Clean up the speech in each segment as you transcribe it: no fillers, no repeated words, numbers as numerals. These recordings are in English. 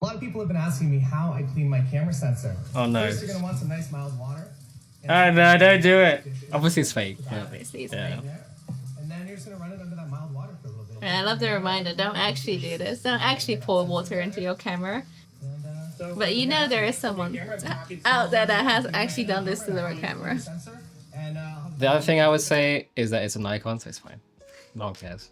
A lot of people have been asking me how I clean my camera sensor. Oh no. First, you're going to want some nice mild water. Oh no, don't do it. Obviously it's fake. Yeah. Obviously it's fake. And then you're just going to run it under that mild water for a little bit. And I love the reminder, don't actually do this. Don't actually pour water into your camera. But you know there is someone out there that has actually done this to their camera. The other thing I would say is that it's an icon, so it's fine. No one cares.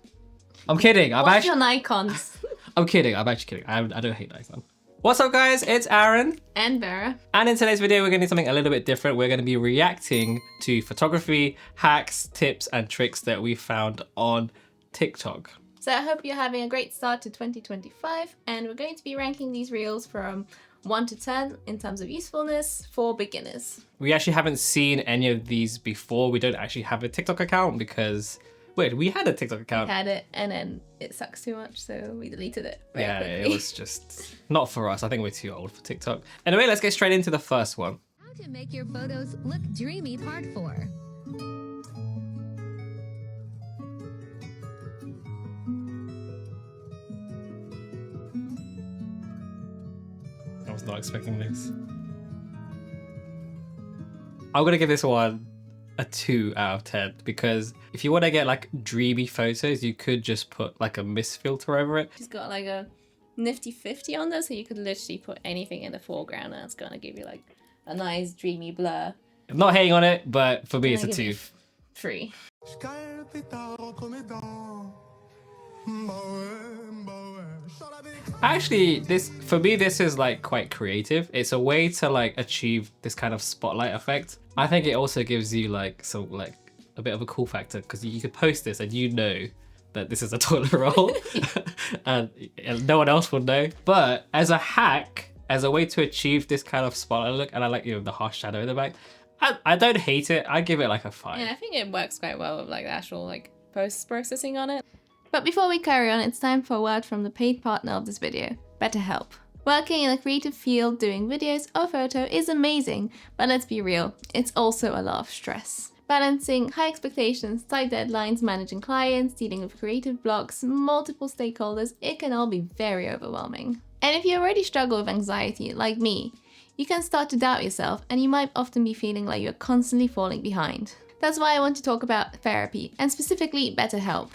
I'm kidding. What's your Nikons? I'm kidding. I'm actually kidding. I don't hate Nikon. What's up, guys? It's Aaron. And Vera. And in today's video, we're going to do something a little bit different. We're going to be reacting to photography, hacks, tips, and tricks that we found on TikTok. So I hope you're having a great start to 2025. And we're going to be ranking these reels from 1 to 10 in terms of usefulness for beginners. We actually haven't seen any of these before. We don't actually have a TikTok account because... Wait, we had a TikTok account. We had it, and then it sucks too much, so we deleted it. Yeah, quickly. it was just not for us. I think we're too old for TikTok. Anyway, let's get straight into the first one. How to make your photos look dreamy part 4. I was not expecting this. I'm gonna give this one a 2 out of 10 because if you want to get like dreamy photos, you could just put like a mist filter over it. She's got like a nifty 50 on there, so you could literally put anything in the foreground and it's gonna give you like a nice dreamy blur. I'm not hating on it, but for me it's a 2. 3. Actually, for me this is like quite creative. It's a way to like achieve this kind of spotlight effect. I think it also gives you like a bit of a cool factor because you could post this and you know that this is a toilet roll and no one else will know. But as a hack, as a way to achieve this kind of spotlight look, and I like the harsh shadow in the back, I don't hate it. I give it like a 5. Yeah, I think it works quite well with like the actual like post-processing on it. But before we carry on, it's time for a word from the paid partner of this video, BetterHelp. Working in a creative field doing videos or photo is amazing, but let's be real, it's also a lot of stress. Balancing high expectations, tight deadlines, managing clients, dealing with creative blocks, multiple stakeholders, it can all be very overwhelming. And if you already struggle with anxiety, like me, you can start to doubt yourself and you might often be feeling like you're constantly falling behind. That's why I want to talk about therapy, and specifically BetterHelp.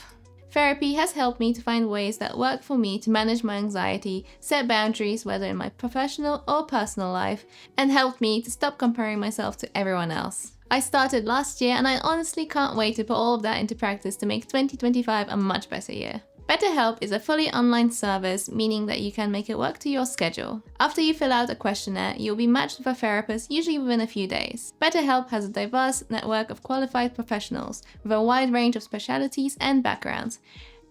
Therapy has helped me to find ways that work for me to manage my anxiety, set boundaries whether in my professional or personal life, and helped me to stop comparing myself to everyone else. I started last year and I honestly can't wait to put all of that into practice to make 2025 a much better year. BetterHelp is a fully online service, meaning that you can make it work to your schedule. After you fill out a questionnaire, you'll be matched with a therapist, usually within a few days. BetterHelp has a diverse network of qualified professionals with a wide range of specialities and backgrounds.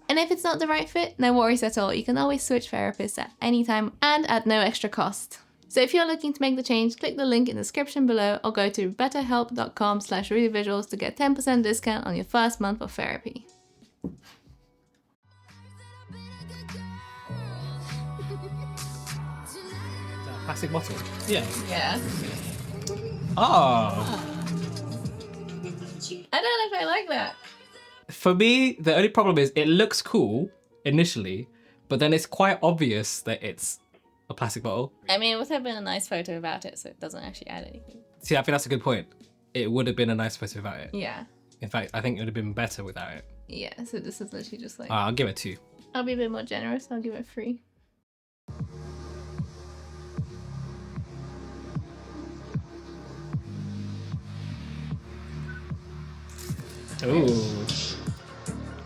And if it's not the right fit, no worries at all. You can always switch therapists at any time and at no extra cost. So if you're looking to make the change, click the link in the description below or go to betterhelp.com/RudyVisuals to get 10% discount on your first month of therapy. Plastic bottle. Yeah. Yeah. Oh. I don't know if I like that. For me, the only problem is it looks cool initially, but then it's quite obvious that it's a plastic bottle. I mean, it would have been a nice photo about it, so it doesn't actually add anything. See, I think that's a good point. It would have been a nice photo without it. Yeah. In fact, I think it would have been better without it. Yeah, so this is literally just like... I'll give it 2. I'll be a bit more generous, I'll give it 3. Ooh.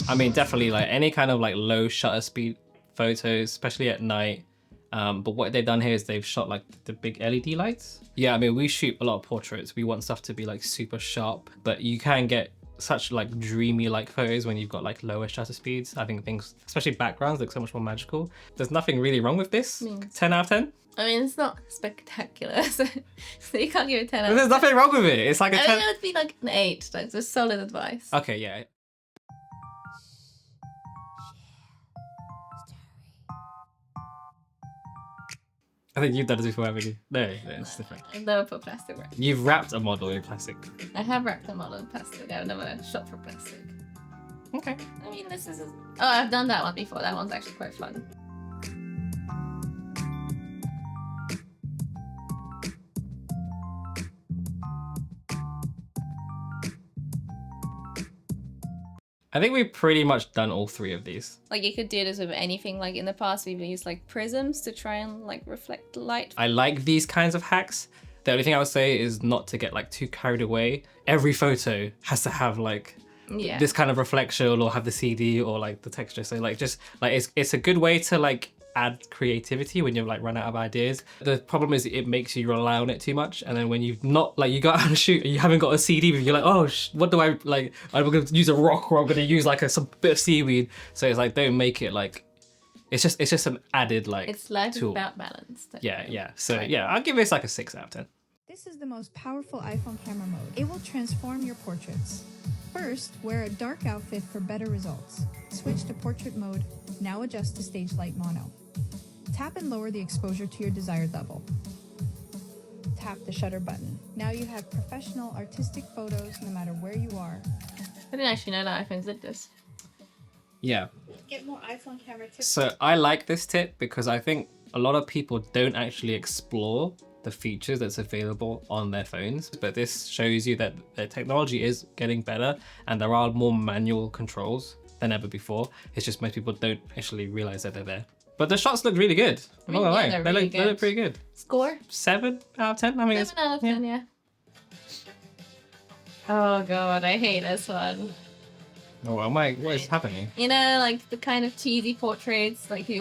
I mean, definitely like any kind of like low shutter speed photos, especially at night. But what they've done here is they've shot like the big LED lights. Yeah, I mean, we shoot a lot of portraits. We want stuff to be like super sharp, but you can get such like dreamy like photos when you've got like lower shutter speeds. I think things, especially backgrounds, look so much more magical. There's nothing really wrong with this. 10 out of 10. I mean, it's not spectacular, so you can't give it 10 out of 10. There's nothing wrong with it. It's like a 10. I think it would be like an 8, like just solid advice. Okay, yeah. I think you've done this before, haven't you? No, it's different. I've never put plastic wrap. You've wrapped a model in plastic. I have wrapped a model in plastic. I've never shot for plastic. Okay. I mean, this is... Oh, I've done that one before. That one's actually quite fun. I think we've pretty much done all 3 of these. Like you could do this with anything. Like in the past, we've used like prisms to try and like reflect the light. I like these kinds of hacks. The only thing I would say is not to get like too carried away. Every photo has to have like Yeah. this kind of reflection or have the CD or like the texture. So like just like it's a good way to like add creativity when you like run out of ideas. The problem is it makes you rely on it too much, and then when you've not like you got on a shoot and you haven't got a CD with you, you're like, oh what do I like, I'm gonna use a rock or I'm gonna use like some bit of seaweed. So it's like don't make it like it's just an added like It's life is tool. about balance. Yeah. So yeah, I'll give this like a 6 out of 10. This is the most powerful iPhone camera mode. It will transform your portraits. First, wear a dark outfit for better results. Switch to portrait mode. Now adjust to stage light mono. Tap and lower the exposure to your desired level. Tap the shutter button. Now you have professional artistic photos no matter where you are. I didn't actually know that iPhones did this. Yeah. Get more iPhone camera tips. So I like this tip because I think a lot of people don't actually explore the features that's available on their phones, but this shows you that the technology is getting better and there are more manual controls than ever before. It's just most people don't actually realize that they're there. But the shots look really good. I'm not gonna lie. they're They really look good. pretty good. Score? 7 out of 10. I mean, 7 out of 10, yeah. Oh god, I hate this one. Oh, what is happening? You know, like the kind of cheesy portraits, like it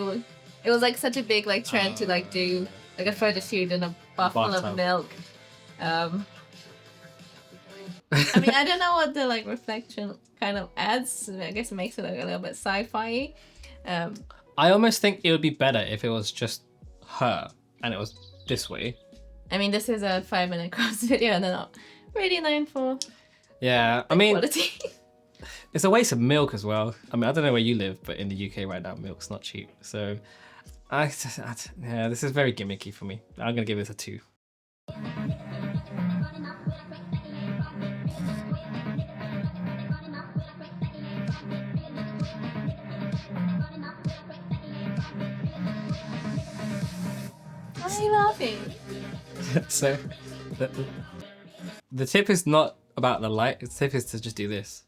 was like such a big like trend to like do like a photo shoot in a bath full of Bathtub. milk. I mean, I don't know what the like reflection kind of adds. I guess it makes it look a little bit sci-fi. I almost think it would be better if it was just her and it was this way. I mean, this is a 5-minute cross video, and they're not really known for Yeah, I mean, quality. it's a waste of milk as well. I mean, I don't know where you live, but in the UK right now, milk's not cheap. So, yeah, this is very gimmicky for me. I'm gonna give this a 2. Why are you laughing? So, the tip is not about the light. The tip is to just do this.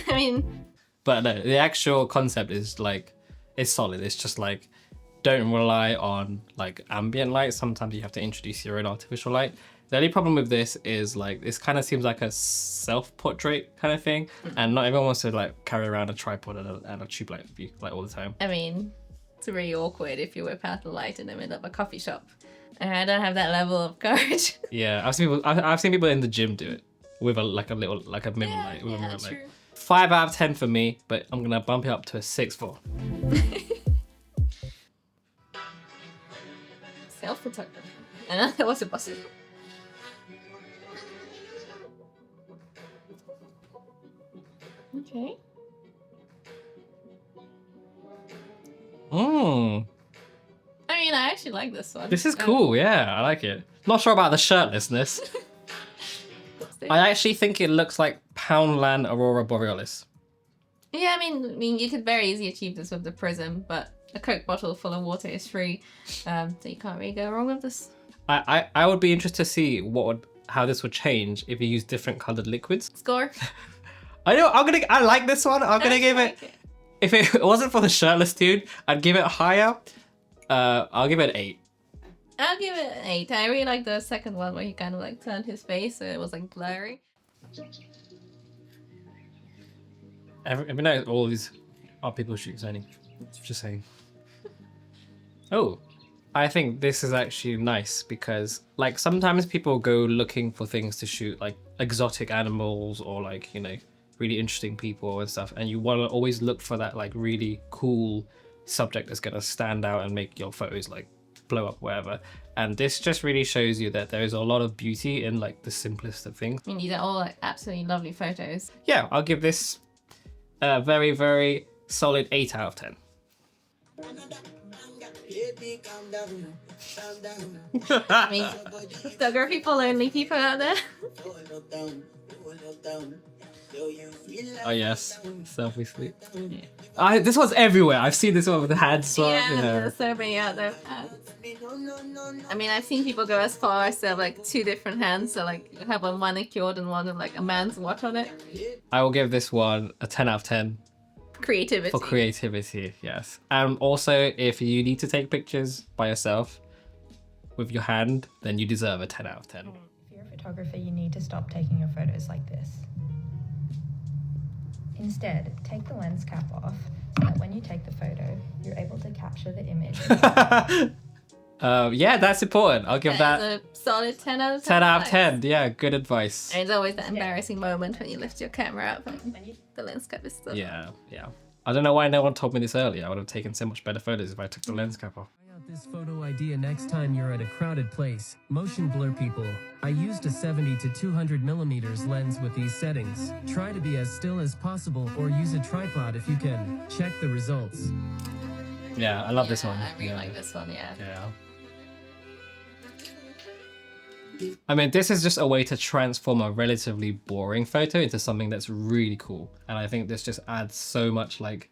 I mean, But no, the actual concept is like, it's solid. It's just like, don't rely on like ambient light. Sometimes you have to introduce your own artificial light. The only problem with this is like, this kind of seems like a self-portrait kind of thing. And not everyone wants to like carry around a tripod and a tube light with you like all the time. I mean, it's really awkward if you whip out the light in the middle of a coffee shop. And I don't have that level of courage. Yeah, I've seen people in the gym do it with a mirror light. With a mirror light. true. 5 out of 10 for me, but I'm gonna bump it up to a 6 for. Self-photography. And that was a bus. Okay. Mmm. I mean, I actually like this one. This is cool, yeah, I like it. Not sure about the shirtlessness. I actually think it looks like Poundland Aurora Borealis. Yeah, I mean, you could very easily achieve this with the prism, but a Coke bottle full of water is free, so you can't really go wrong with this. I would be interested to see how this would change if you use different colored liquids. Score? I like this one. I'm gonna give it. If it wasn't for the shirtless dude, I'd give it higher. I'll give it an 8. I'll give it an 8. I really like the second one where he kind of like turned his face, so it was like blurry. Every night, all these are people shooting only. Just saying. Oh, I think this is actually nice because like sometimes people go looking for things to shoot, like exotic animals or like, you know, really interesting people and stuff, and you want to always look for that like really cool subject that's going to stand out and make your photos like blow up, whatever. And this just really shows you that there is a lot of beauty in like the simplest of things. I mean, these are all like absolutely lovely photos. Yeah, I'll give this a very, very solid 8 out of 10. I mean, photography for lonely people out there. Oh yes, selfie sleep. This one's everywhere. I've seen this one with the hand swap. Yeah, there's so many out there. I mean, I've seen people go as far as to have like 2 different hands, so like you have one manicured and one with like a man's watch on it. I will give this one a 10 out of 10 Creativity. for creativity. Yes, and also if you need to take pictures by yourself with your hand, then you deserve a 10 out of 10. If you're a photographer, you need to stop taking your photos like this. Instead, take the lens cap off so that when you take the photo, you're able to capture the image. Yeah, that's important. I'll give that a solid 10 out of 10. 10 out of 10. Yeah, good advice. And it's always that embarrassing moment when you lift your camera up and the lens cap is still. Yeah. I don't know why no one told me this earlier. I would have taken so much better photos if I took the lens cap off. Try out this photo idea next time you're at a crowded place. Motion blur people. I used a 70 to 200 millimeters lens with these settings. Try to be as still as possible or use a tripod if you can. Check the results. Yeah, I love this one. I really like this one, yeah. I mean, this is just a way to transform a relatively boring photo into something that's really cool. And I think this just adds so much like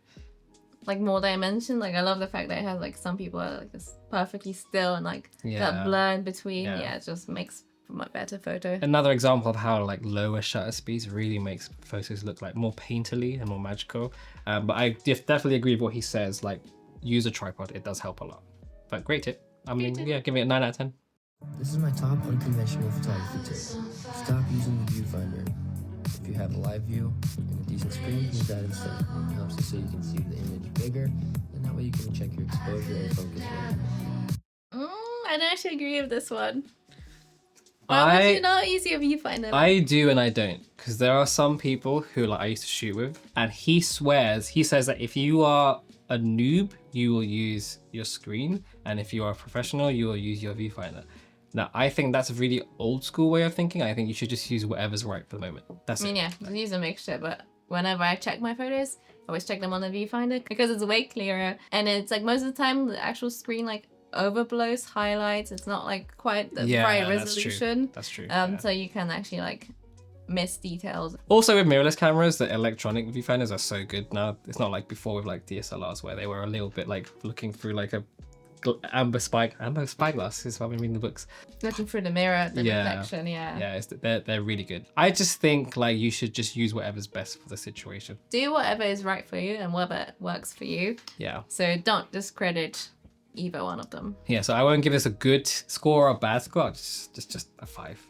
more dimension. Like I love the fact that it has like some people are like just perfectly still and like Yeah. that blur in between. Yeah. Yeah, it just makes a much better photo. another example of how like lower shutter speeds really makes photos look like more painterly and more magical. But I definitely agree with what he says. Like, use a tripod; it does help a lot. But great tip. I mean, yeah, give it a 9 out of 10. This is my top unconventional photography tip. Stop using the viewfinder. If you have a live view and a decent screen, use that instead. It helps you so you can see the image bigger, and that way you can check your exposure and focus rate. I don't actually agree with this one. Why would you not use your viewfinder? I do and I don't, because there are some people who like I used to shoot with, and he says that if you are a noob, you will use your screen, and if you are a professional, you will use your viewfinder. Now, I think that's a really old school way of thinking. I think you should just use whatever's right for the moment. That's I mean, yeah, I use a mixture, but whenever I check my photos, I always check them on the viewfinder because it's way clearer. And it's like most of the time, the actual screen like overblows highlights. It's not like quite the right resolution. That's true. So you can actually like miss details. Also with mirrorless cameras, the electronic viewfinders are so good now. It's not like before with like DSLRs where they were a little bit like looking through like a amber spyglass is what I'm reading the books. Looking through the mirror, the reflection, yeah. They're really good. I just think like you should just use whatever's best for the situation. Do whatever is right for you and whatever works for you. Yeah. So don't discredit either one of them. Yeah, so I won't give this a good score or a bad score, just a 5.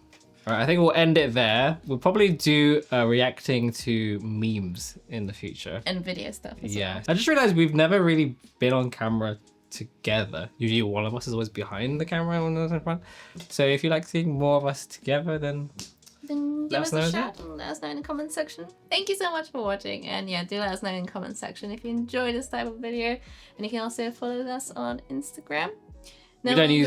All right, I think we'll end it there. We'll probably do reacting to memes in the future. And video stuff as Yeah. well. I just realized we've never really been on camera together. Usually one of us is always behind the camera and one of us in front. So if you like seeing more of us together, then Give us a shout and let us know in the comment section. Thank you so much for watching, and yeah, do let us know in the comment section if you enjoy this type of video. And you can also follow us on Instagram. We don't really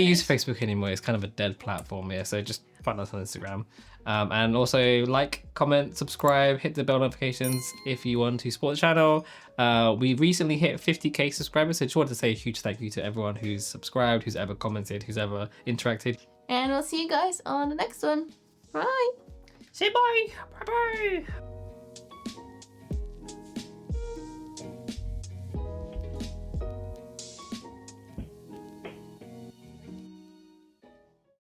use Facebook anymore. It's kind of a dead platform here, so just find us on Instagram. And also like, comment, subscribe, hit the bell notifications if you want to support the channel. We recently hit 50k subscribers, so just wanted to say a huge thank you to everyone who's subscribed, who's ever commented, who's ever interacted. And we'll see you guys on the next one. Bye. Say bye. Bye bye.